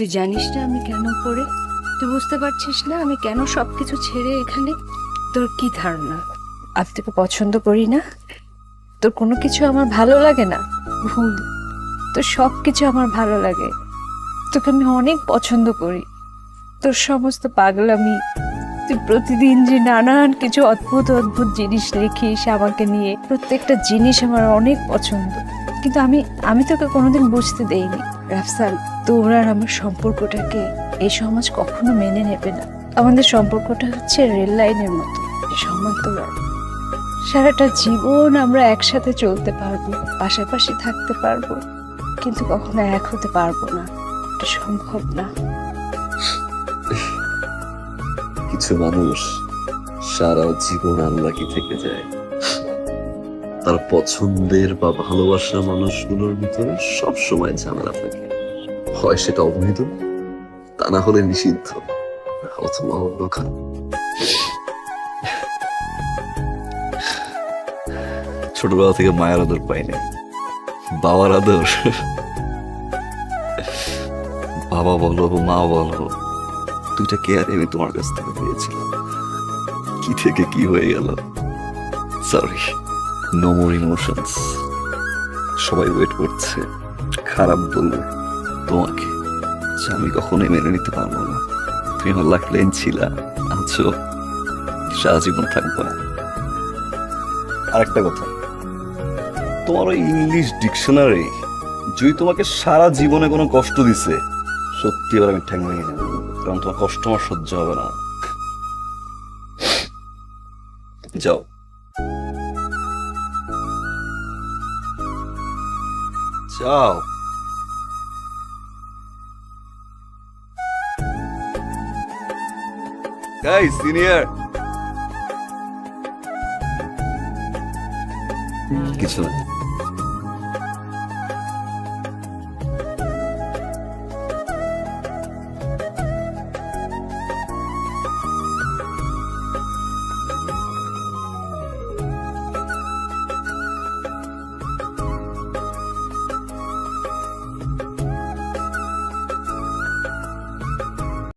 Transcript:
তুই জানিস না আমি কেন পড়ে? তুই বুঝতে পারছিস না আমি কেন সবকিছু ছেড়ে এখানে? তোর কি ধারণা আমি তোকে পছন্দ করি না? তোর কোনো কিছু আমার ভালো লাগে না? ভুল। তোর সব কিছু আমার ভালো লাগে। তোকে আমি অনেক পছন্দ করি। তোর সমস্ত পাগলামি, তুই প্রতিদিন যে নানান কিছু অদ্ভুত অদ্ভুত জিনিস লিখিস আমাকে নিয়ে, প্রত্যেকটা জিনিস আমার অনেক পছন্দ। কিন্তু আমি আমি তোকে কোনোদিন বুঝতে দেইনি রাফসান, তোর আর আমার সম্পর্কটাকে এই সমাজ কখনো মেনে নেবে না। আমাদের সম্পর্কটা হচ্ছে রেল লাইনের মতো, সমান্তরাল। সারাটা জীবন আমরা একসাথে চলতে পারবো, পাশাপাশি থাকতে পারবো, কিন্তু কখনো এক হতে পারবো না। এটা সম্ভব না। কিছু মানুষ সারা জীবন আল্লাহকে থেকে যায়। তার পছন্দের বা ভালোবাসার মানুষগুলোর ভিতরে সব সময় ঝামেলা থাকে, হয় সেটা অবৈধ, তা না হলে নিষিদ্ধ, অথবা অন্ধকার। ছোটবেলা থেকে মায়ের আদর পাইনি, বাবার আদর, বাবা বলো মা বলো, দুইটা কেয়ারে আমি তোমার কাছ থেকে পেয়েছিলাম। কি থেকে কি হয়ে গেল, সরি, নো মোর ইমোশনস। সবাই ওয়েট করছে খারাপ বলবো তোমাকে, যে আমি কখনোই মেনে নিতে পারবো না। তুমি আমার লাইফ লাইন ছিলা, আছো, সারা জীবন থাকবো না। আরেকটা কথা, তোমার ওই ইংলিশ ডিকশনারি যদি তোমাকে সারা জীবনে কোনো কষ্ট দিছে, সত্যি এবার আমি ঠ্যাং ভেঙে নেব, কারণ তোমার কষ্ট আমার সহ্য হবে না। যাও। যাও। Guys, senior. কিছু না।